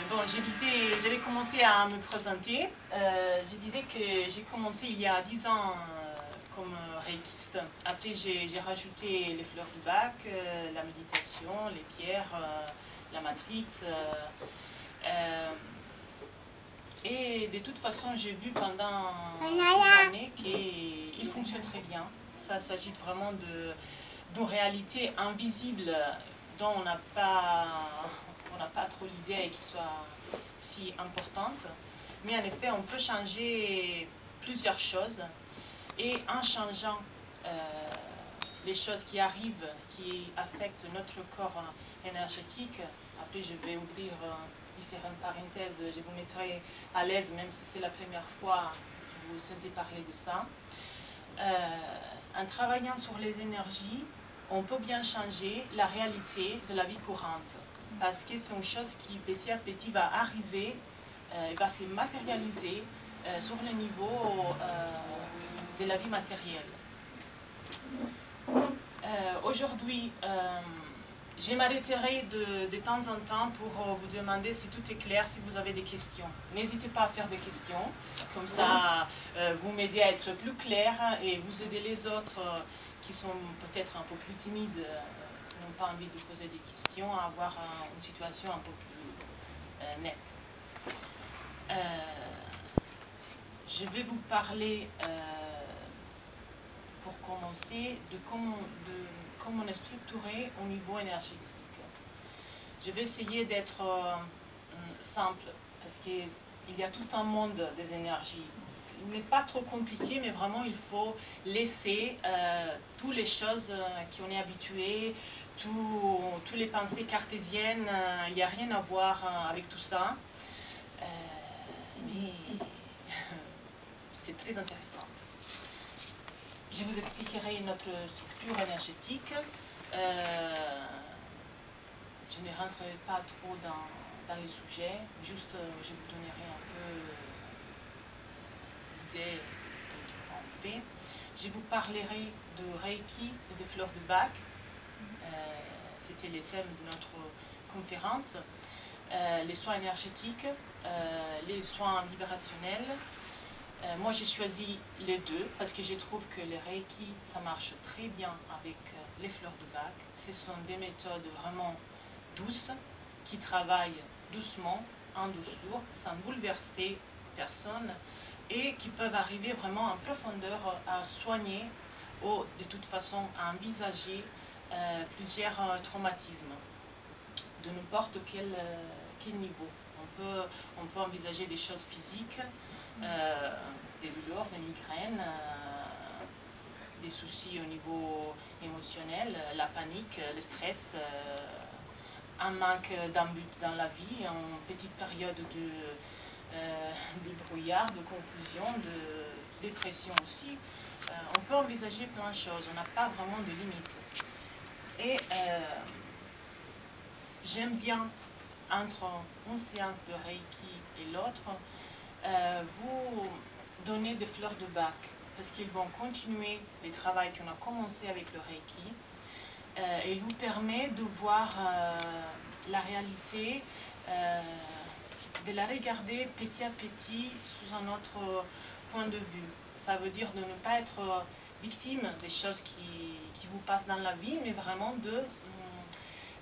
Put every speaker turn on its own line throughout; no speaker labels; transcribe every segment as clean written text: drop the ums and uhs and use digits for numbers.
Bon, j'avais commencé à me présenter. Je disais que j'ai commencé il y a 10 ans comme reikiste. Après, j'ai rajouté les fleurs du bac, la méditation, les pierres, la matrix. Et de toute façon, j'ai vu pendant 6 années qu'il fonctionne très bien. Ça s'agit vraiment d'une réalité invisible dont on n'a pas trop l'idée et qui soit si importante. Mais en effet, on peut changer plusieurs choses. Et en changeant les choses qui arrivent, qui affectent notre corps énergétique, après je vais ouvrir différentes parenthèses, je vous mettrai à l'aise, même si c'est la première fois que vous sentez parler de ça. En travaillant sur les énergies, on peut bien changer la réalité de la vie courante, parce que c'est une chose qui petit à petit va arriver, va se matérialiser sur le niveau de la vie matérielle. Aujourd'hui, je m'arrêterai de temps en temps pour vous demander si tout est clair, si vous avez des questions. N'hésitez pas à faire des questions, comme ça vous m'aidez à être plus clair et vous aidez les autres qui sont peut-être un peu plus timides, qui n'ont pas envie de poser des questions, à avoir une situation un peu plus nette. Je vais vous parler, pour commencer, de comment on est structuré au niveau énergétique. Je vais essayer d'être simple, parce qu'il y a tout un monde des énergies. Il n'est pas trop compliqué, mais vraiment il faut laisser toutes les choses qu'on est habitué, toutes les pensées cartésiennes, il n'y a rien à voir avec tout ça. Mais c'est très intéressant. Je vous expliquerai notre structure énergétique. Je ne rentrerai pas trop dans les sujets, juste je vous donnerai un peu l'idée de ce qu'on fait. Je vous parlerai de Reiki et de fleurs de bac. C'était les thèmes de notre conférence. Les soins énergétiques, les soins vibrationnels. Moi, j'ai choisi les deux parce que je trouve que le Reiki, ça marche très bien avec les fleurs de bac. Ce sont des méthodes vraiment douces qui travaillent doucement, en douceur, sans bouleverser personne et qui peuvent arriver vraiment en profondeur à soigner ou de toute façon à envisager plusieurs traumatismes de n'importe quel niveau. On peut envisager des choses physiques, des douleurs, des migraines, des soucis au niveau émotionnel, la panique, le stress, un manque d'un but dans la vie, une petite période de brouillard, de confusion, de dépression aussi. On peut envisager plein de choses, on n'a pas vraiment de limites. Et j'aime bien, entre une séance de Reiki et l'autre, vous donner des fleurs de bac, parce qu'ils vont continuer le travail qu'on a commencé avec le Reiki, et vous permet de voir la réalité, de la regarder petit à petit sous un autre point de vue. Ça veut dire de ne pas être victime des choses qui vous passent dans la vie, mais vraiment de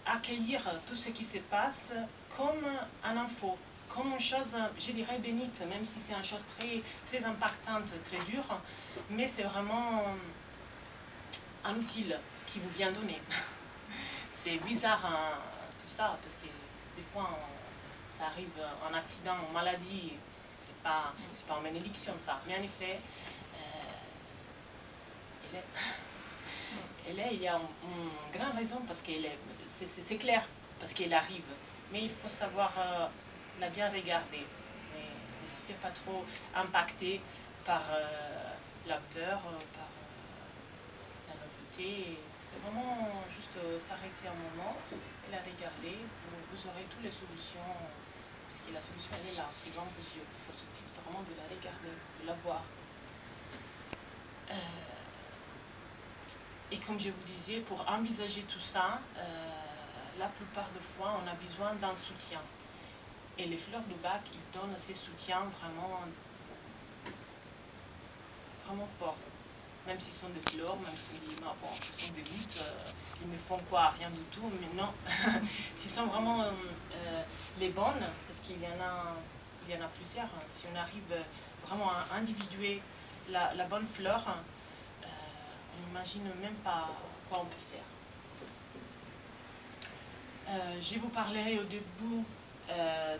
accueillir tout ce qui se passe comme un info, comme une chose, je dirais, bénite, même si c'est une chose très, très impactante, très dure, mais c'est vraiment un outil qui vous vient donner. C'est bizarre hein, tout ça, parce que des fois, ça arrive en accident, en maladie, c'est pas une bénédiction ça, mais en effet, il y a une grande raison, parce que c'est clair, parce qu'elle arrive, mais il faut savoir la bien regarder, mais ne se faire pas trop impacter par la peur, par la nouveauté. C'est vraiment juste s'arrêter un moment et la regarder, vous aurez toutes les solutions, parce que la solution elle est là, c'est dans vos yeux, ça suffit vraiment de la regarder, de la voir. Et comme je vous disais, pour envisager tout ça, la plupart des fois, on a besoin d'un soutien. Et les fleurs de bac, ils donnent ces soutiens vraiment, vraiment forts. Même s'ils sont des fleurs, même s'ils sont des gouttes, ils ne font quoi? Rien du tout, mais non. S'ils sont vraiment les bonnes, parce qu'il y en a plusieurs, hein. Si on arrive vraiment à individuer la bonne fleur, on n'imagine même pas quoi on peut faire. Je vous parlerai au début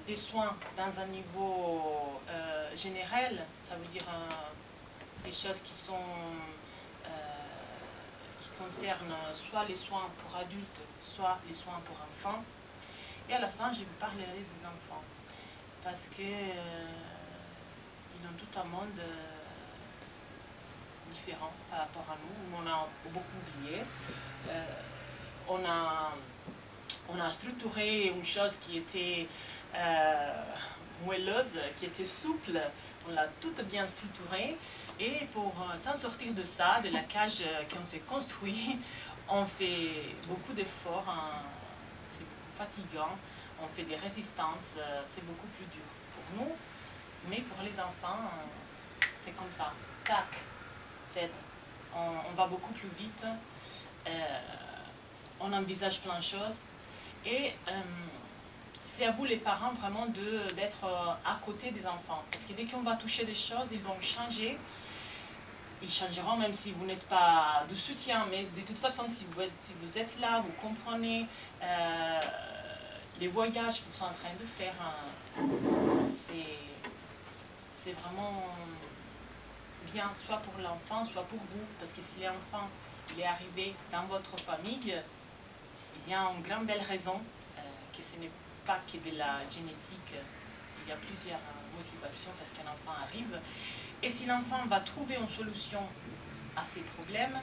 des soins dans un niveau général, ça veut dire des choses qui concernent soit les soins pour adultes, soit les soins pour enfants. Et à la fin, je vous parlerai des enfants, parce que ils ont tout un monde différent par rapport à nous. On a beaucoup oublié. On a structuré une chose qui était moelleuse, qui était souple. On l'a toute bien structurée. Et pour s'en sortir de ça, de la cage qu'on s'est construit, on fait beaucoup d'efforts. Hein. C'est beaucoup fatigant. On fait des résistances. C'est beaucoup plus dur pour nous. Mais pour les enfants, c'est comme ça. Tac. Fait. On va beaucoup plus vite. On envisage plein de choses. Et c'est à vous les parents vraiment d'être à côté des enfants. Parce que dès qu'on va toucher des choses, ils vont changer. Ils changeront même si vous n'êtes pas de soutien. Mais de toute façon, si vous êtes là, vous comprenez les voyages qu'ils sont en train de faire. C'est vraiment bien, soit pour l'enfant, soit pour vous. Parce que si l'enfant est arrivé dans votre famille, il y a une grande belle raison que ce n'est pas que de la génétique. Il y a plusieurs motivations parce qu'un enfant arrive. Et si l'enfant va trouver une solution à ces problèmes,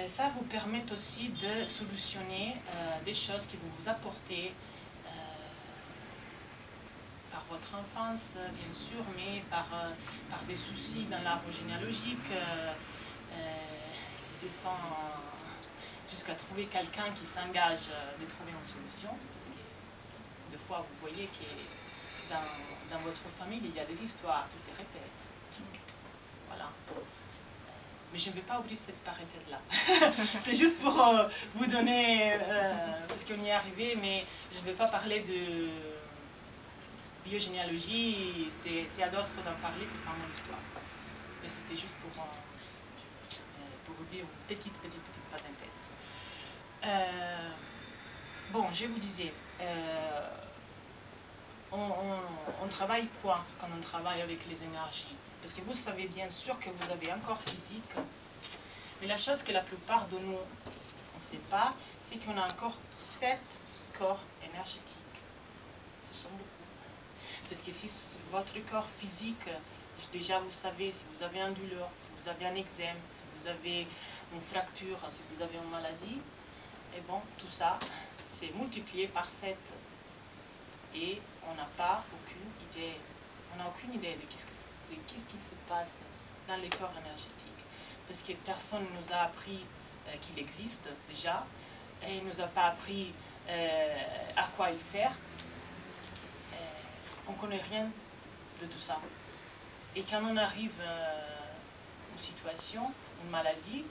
ça vous permet aussi de solutionner des choses que vous vous apportez par votre enfance, bien sûr, mais par des soucis dans l'arbre généalogique qui descend jusqu'à trouver quelqu'un qui s'engage de trouver une solution. Parce que des fois, vous voyez que dans votre famille, il y a des histoires qui se répètent. Voilà. Mais je ne vais pas ouvrir cette parenthèse-là. C'est juste pour vous donner, parce qu'on y est arrivé, mais je ne vais pas parler de biogénéalogie, c'est à d'autres d'en parler, c'est pas mon histoire. Mais c'était juste pour ouvrir une petite parenthèse. Bon, je vous disais, on travaille quoi quand on travaille avec les énergies? Parce que vous savez bien sûr que vous avez un corps physique, mais la chose que la plupart de nous, on ne sait pas, c'est qu'on a encore 7 corps énergétiques. Ce sont beaucoup. Parce que si votre corps physique, déjà vous savez, si vous avez un douleur, si vous avez un eczème, si vous avez une fracture, si vous avez une maladie, et bon, tout ça, c'est multiplié par 7. Et on n'a pas aucune idée. On n'a aucune idée de qu'est-ce qui se passe dans les corps énergétiques. Parce que personne ne nous a appris qu'il existe déjà, et il ne nous a pas appris à quoi il sert. On ne connaît rien de tout ça. Et quand on arrive à une situation, une maladie,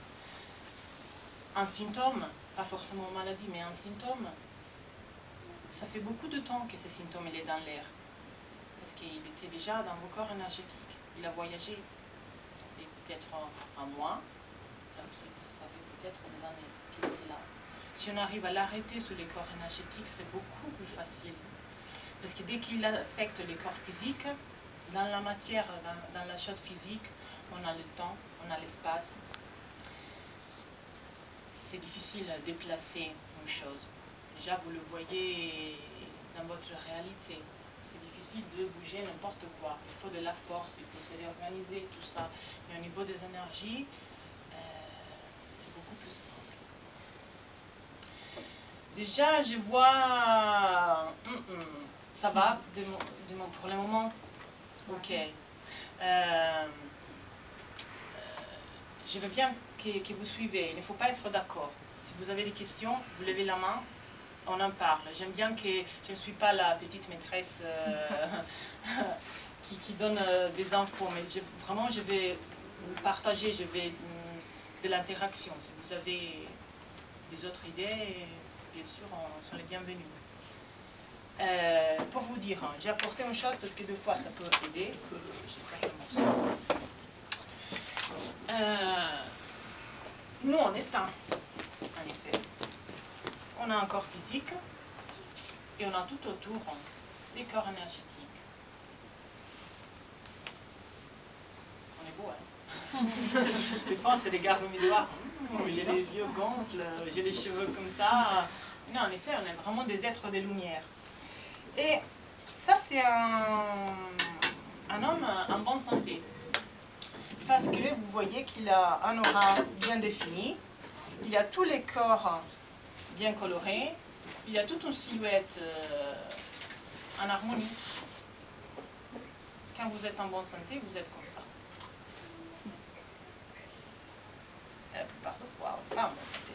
un symptôme, pas forcément une maladie, mais un symptôme, ça fait beaucoup de temps que ce symptôme il est dans l'air. Parce qu'il était déjà dans vos corps énergétiques. Il a voyagé. Ça fait peut-être un mois, ça fait peut-être des années qu'il était là. Si on arrive à l'arrêter sous les corps énergétiques, c'est beaucoup plus facile. Parce que dès qu'il affecte les corps physiques, dans la matière, dans la chose physique, on a le temps, on a l'espace. C'est difficile de déplacer une chose. Déjà, vous le voyez dans votre réalité. C'est difficile de bouger n'importe quoi. Il faut de la force, il faut se réorganiser, tout ça. Mais au niveau des énergies, c'est beaucoup plus simple. Déjà, je vois... ça va pour le moment. Ok. Je veux bien que vous suivez. Il ne faut pas être d'accord. Si vous avez des questions, vous levez la main. on en parle. J'aime bien que je ne suis pas la petite maîtresse qui donne des infos, mais vraiment je vais partager, je vais de l'interaction. Si vous avez des autres idées, bien sûr, on sont les bienvenus. Pour vous dire, j'ai apporté une chose parce que des fois ça peut aider. J'ai le morceau. Nous, on est sains, en effet. On a un corps physique et on a tout autour des corps énergétiques. On est beau, hein? Des fois, on se regarde au miroir. J'ai les yeux gonflent, j'ai les cheveux comme ça. Non, en effet, on est vraiment des êtres de lumière. Et ça, c'est un homme en bonne santé. Parce que vous voyez qu'il a un aura bien défini. Il a tous les corps bien colorés. Il a toute une silhouette en harmonie. Quand vous êtes en bonne santé, vous êtes comme ça. La plupart des fois, on n'est pas en bonne santé.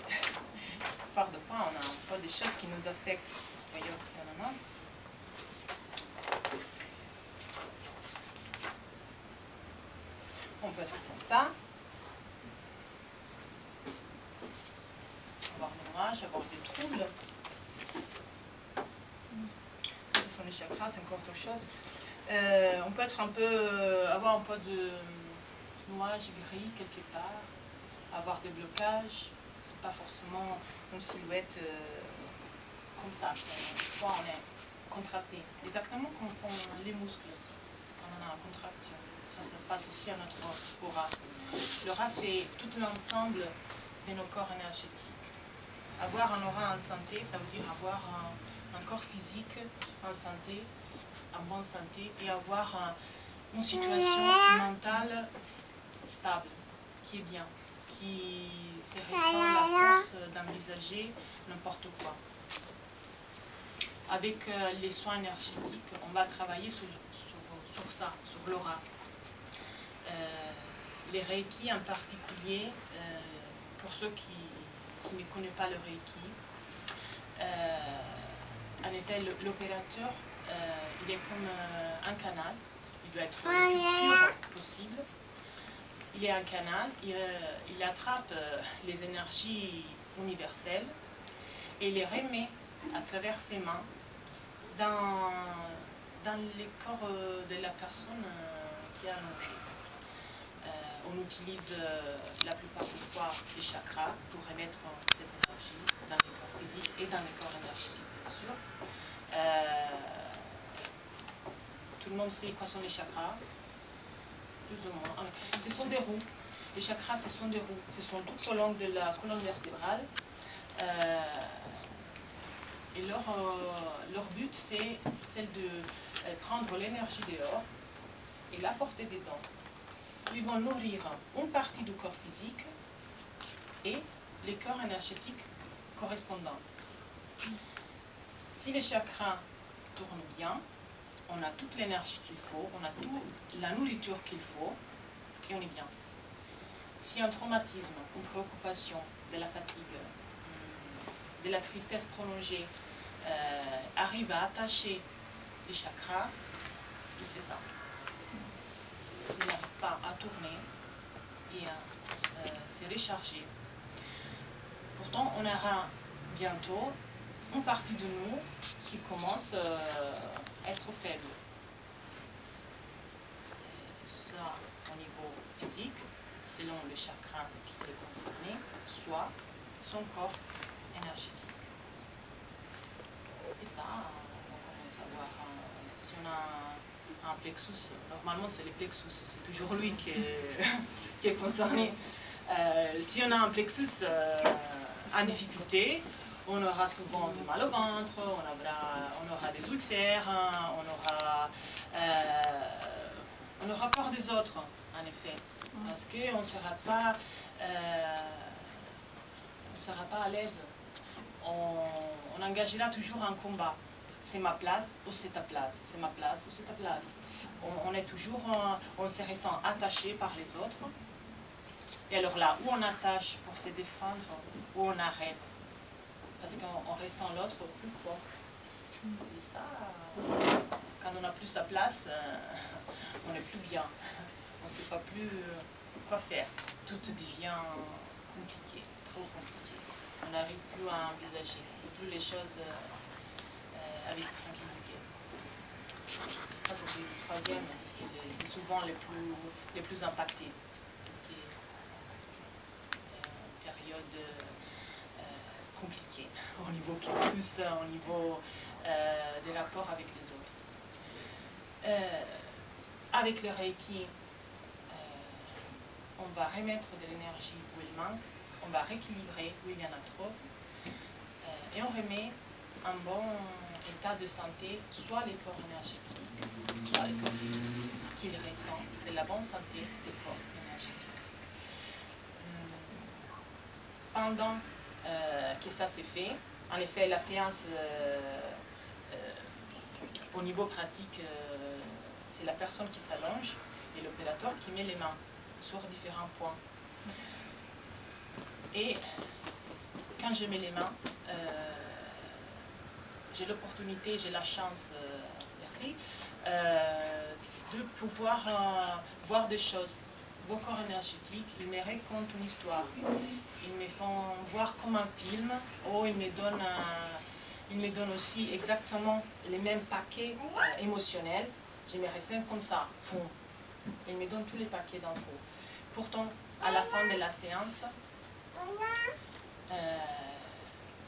La plupart des fois, on a un peu des choses qui nous affectent. Voyons si on en a. On peut être comme ça. Avoir des orages, avoir des troubles. Ce sont les chakras, c'est encore autre chose. On peut être avoir un peu de nuages gris quelque part, avoir des blocages. C'est pas forcément une silhouette comme ça. Soit on est contracté, exactement comme font les muscles quand on a une contraction. Ça se passe aussi à notre aura. L'aura, c'est tout l'ensemble de nos corps énergétiques. Avoir un aura en santé, ça veut dire avoir un corps physique en santé, en bonne santé, et avoir une situation mentale stable, qui est bien, qui se ressent la force d'envisager n'importe quoi. Avec les soins énergétiques, on va travailler sur ça, sur l'aura. Les Reiki en particulier, pour ceux qui ne connaissent pas le Reiki, en effet, l'opérateur, il est comme un canal, il doit être le plus pur possible. Il est un canal, il attrape les énergies universelles et les remet à travers ses mains dans les corps de la personne qui est allongée. On utilise la plupart du temps les chakras pour remettre cette énergie dans les corps physiques et dans les corps énergétiques, bien sûr. Tout le monde sait quoi sont les chakras, plus ou moins. Ce sont des roues. Les chakras, ce sont des roues. Ce sont tout au long de la colonne vertébrale. Et leur but, c'est celle de prendre l'énergie dehors et l'apporter dedans. Ils vont nourrir une partie du corps physique et les corps énergétiques correspondants. Si les chakras tournent bien, on a toute l'énergie qu'il faut, on a toute la nourriture qu'il faut, et on est bien. Si un traumatisme, une préoccupation, de la fatigue, de la tristesse prolongée, arrive à attacher les chakras, il fait ça. Il n'arrive pas à tourner et à se recharger. Pourtant, on aura bientôt une partie de nous qui commence à être faible. Ça, au niveau physique, selon le chakra qui est concerné, soit son corps énergétique. Et ça, on commence à voir, si on a un plexus, normalement c'est le plexus, c'est toujours lui qui est concerné. Si on a un plexus en difficulté, on aura souvent du mal au ventre, on aura des ulcères, on aura peur des autres, en effet, parce qu'on ne sera pas à l'aise. On engagera toujours un combat. C'est ma place ou c'est ta place. C'est ma place ou c'est ta place. On se ressent attaché par les autres. Et alors là, où on attache pour se défendre, où on arrête parce qu'on ressent l'autre plus fort. Et ça, quand on n'a plus sa place, on n'est plus bien. On ne sait pas plus quoi faire. Tout devient compliqué, trop compliqué. On n'arrive plus à envisager. On ne fait plus les choses avec tranquillité. Ça, c'est le troisième, parce que c'est souvent les plus impactés. Parce que c'est une période compliquée au niveau cursus, au niveau des rapports avec les autres. Avec le Reiki, on va remettre de l'énergie où il manque, on va rééquilibrer où il y en a trop, et on remet un bon état de santé, soit les corps énergétiques, soit les corps physiques, qu'ils ressentent de la bonne santé des corps énergétiques. Pendant que ça s'est fait, en effet, la séance, au niveau pratique, c'est la personne qui s'allonge et l'opérateur qui met les mains sur différents points. Et quand je mets les mains, j'ai l'opportunité, j'ai la chance, merci, de pouvoir voir des choses. Vos corps énergétiques, ils me racontent une histoire. Ils me font voir comme un film, ou ils me donnent aussi exactement les mêmes paquets émotionnels. Je me ressens comme ça. Ils me donnent tous les paquets d'infos. Pourtant, à la fin de la séance,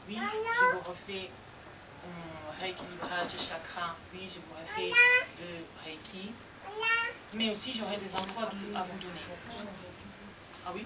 oui, je vous refais un rééquilibrage des chakras, oui, je vous refais de Reiki, mais aussi j'aurai des infos à vous donner. Ah oui?